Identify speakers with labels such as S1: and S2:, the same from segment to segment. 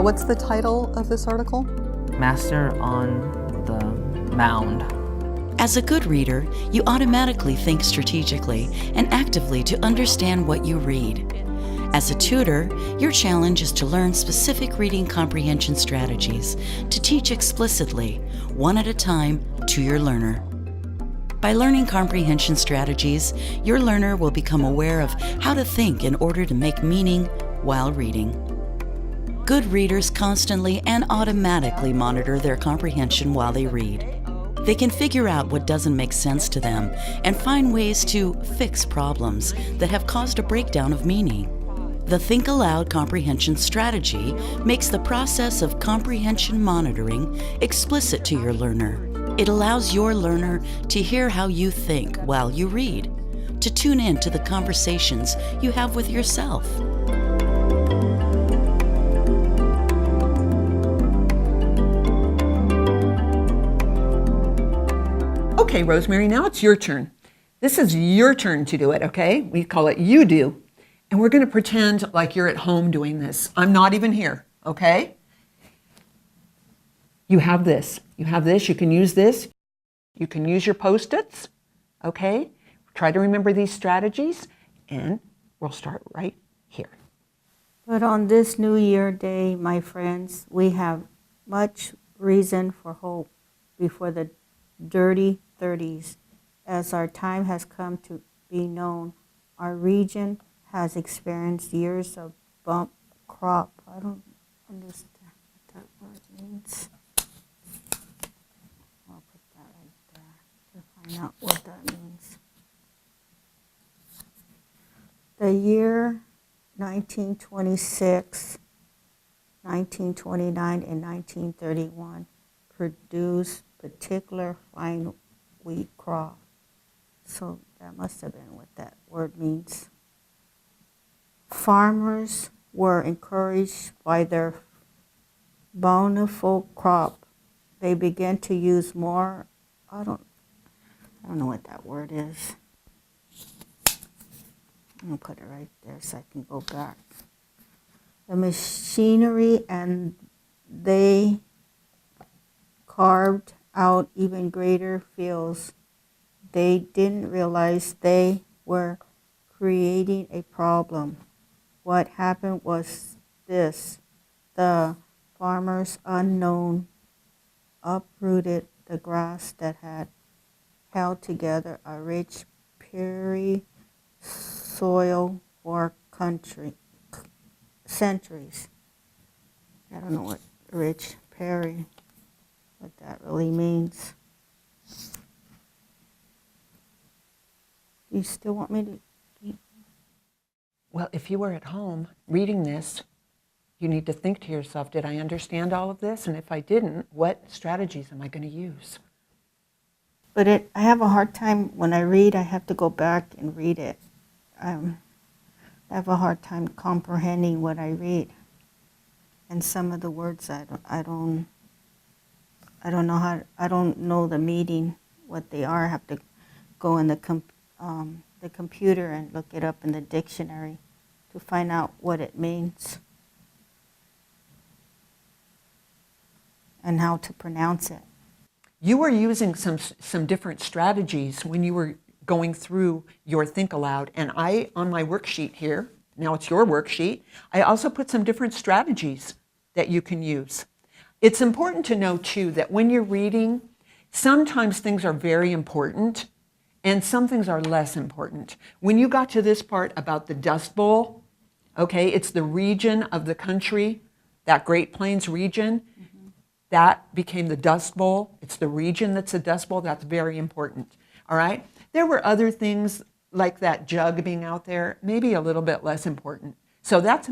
S1: what's the title of this article?
S2: Master on the Mound.
S3: As a good reader, you automatically think strategically and actively to understand what you read. As a tutor, your challenge is to learn specific reading comprehension strategies to teach explicitly, one at a time, to your learner. By learning comprehension strategies, your learner will become aware of how to think in order to make meaning while reading. Good readers constantly and automatically monitor their comprehension while they read. They can figure out what doesn't make sense to them and find ways to fix problems that have caused a breakdown of meaning. The Think Aloud comprehension strategy makes the process of comprehension monitoring explicit to your learner. It allows your learner to hear how you think while you read, to tune in to the conversations you have with yourself.
S4: Okay, Rosemary, now it's your turn. This is your turn to do it, okay? We call it You Do. And we're going to pretend like you're at home doing this. I'm not even here, okay? You have this. You have this. You can use this. You can use your Post-its, okay? Try to remember these strategies, and we'll start right here.
S5: But on this New Year day, my friends, we have much reason for hope before the dirty 30s. As our time has come to be known, our region has experienced years of bump crop. I don't understand what that word means. I'll put that right there to find out what that means. The year 1926, 1929, and 1931 produced particular fine wheat crop. So that must have been what that word means. Farmers were encouraged by their bountiful crop. They began to use more, I don't know what that word is. I'm gonna put it right there so I can go back. The machinery, and they carved out even greater fields. They didn't realize they were creating a problem. What happened was this: the farmers unknown uprooted the grass that had held together a rich prairie soil for centuries. I don't know what rich prairie, what that really means. Do you still want me to?
S4: Well, if you were at home reading this, you need to think to yourself, did I understand all of this? And if I didn't, what strategies am I going to use?
S5: But I have a hard time when I read. I have to go back and read it. I have a hard time comprehending what I read, and some of the words I don't know the meaning, what they are. I have to go in the computer and look it up in the dictionary to find out what it means and how to pronounce it.
S4: You were using some different strategies when you were going through your Think Aloud, and I, on my worksheet here, now it's your worksheet, I also put some different strategies that you can use. It's important to know too that when you're reading, sometimes things are very important and some things are less important. When you got to this part about the Dust Bowl, okay, it's the region of the country, that Great Plains region, that became the Dust Bowl. It's the region that's the Dust Bowl. That's very important, all right? There were other things like that jug being out there, maybe a little bit less important. So that's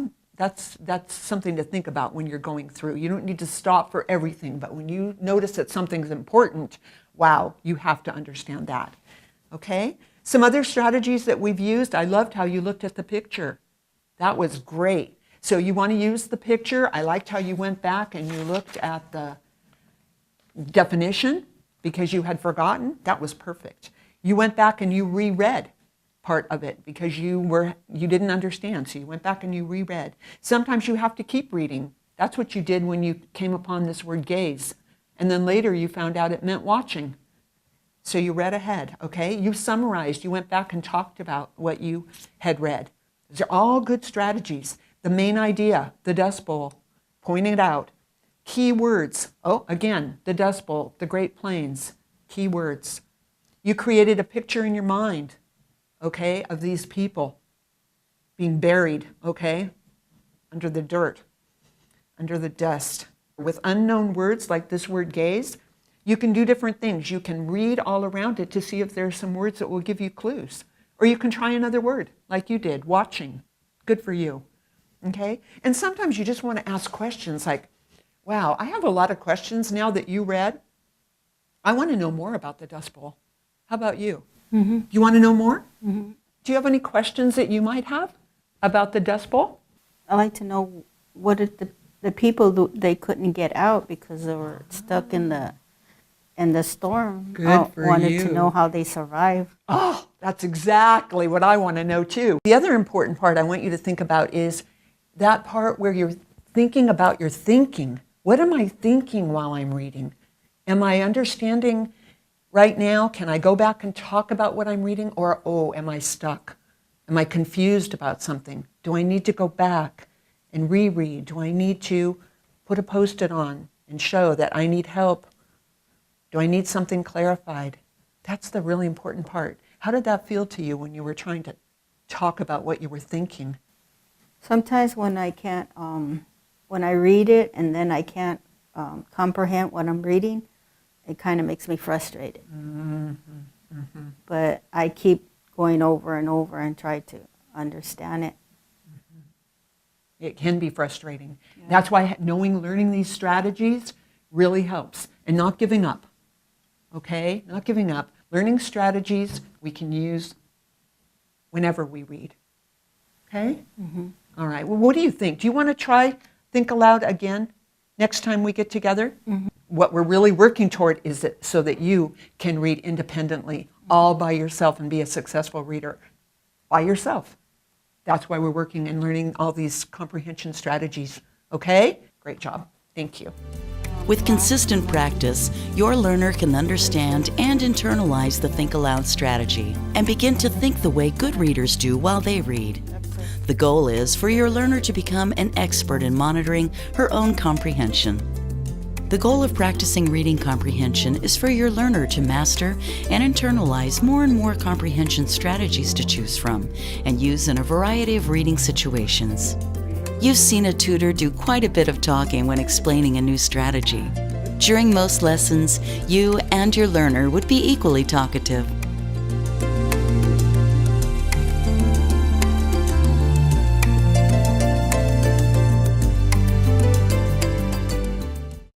S4: something to think about when you're going through. You don't need to stop for everything, but when you notice that something's important, wow, you have to understand that, okay? Some other strategies that we've used, I loved how you looked at the picture. That was great. So you want to use the picture. I liked how you went back and you looked at the definition because you had forgotten. That was perfect. You went back and you reread part of it because you didn't understand. So you went back and you reread. Sometimes you have to keep reading That's what you did when you came upon this word gaze. And then later you found out it meant watching. So you read ahead, okay? You summarized, you went back and talked about what you had read. These are all good strategies. The main idea, the Dust Bowl, pointing it out. Key words, oh, again, the Dust Bowl, the Great Plains, key words. You created a picture in your mind, okay, of these people being buried, okay, under the dirt, under the dust. With unknown words like this word gaze, you can do different things. You can read all around it to see if there are some words that will give you clues. Or you can try another word, like you did, watching. Good for you, okay? And sometimes you just want to ask questions like, wow, I have a lot of questions now that you read. I want to know more about the Dust Bowl. How about you? Mm-hmm. You want to know more? Mm-hmm. Do you have any questions that you might have about the Dust Bowl?
S5: I'd like to know what did the people, they couldn't get out because they were stuck in the storm.
S4: Good for
S5: wanted
S4: you.
S5: to know how they survived.
S4: Oh, that's exactly what I want to know too. The other important part I want you to think about is that part where you're thinking about your thinking. What am I thinking while I'm reading? Am I understanding right now? Can I go back and talk about what I'm reading? Or, oh, am I stuck? Am I confused about something? Do I need to go back and reread? Do I need to put a Post-it on and show that I need help? Do I need something clarified? That's the really important part. How did that feel to you when you were trying to talk about what you were thinking?
S5: Sometimes when I can't, when I read it and then I can't comprehend what I'm reading, it kind of makes me frustrated. Mm-hmm. Mm-hmm. But I keep going over and over and try to understand it.
S4: Mm-hmm. It can be frustrating. Yeah. That's why learning these strategies really helps. And not giving up. Okay? Not giving up. Learning strategies we can use whenever we read. Okay? Mm-hmm. All right. Well, what do you think? Do you want to try Think Aloud again next time we get together? Mm-hmm. What we're really working toward is that so that you can read independently, all by yourself, and be a successful reader by yourself. That's why we're working and learning all these comprehension strategies. Okay? Great job. Thank you.
S3: With consistent practice, your learner can understand and internalize the Think Aloud strategy and begin to think the way good readers do while they read. The goal is for your learner to become an expert in monitoring her own comprehension. The goal of practicing reading comprehension is for your learner to master and internalize more and more comprehension strategies to choose from and use in a variety of reading situations. You've seen a tutor do quite a bit of talking when explaining a new strategy. During most lessons, you and your learner would be equally talkative.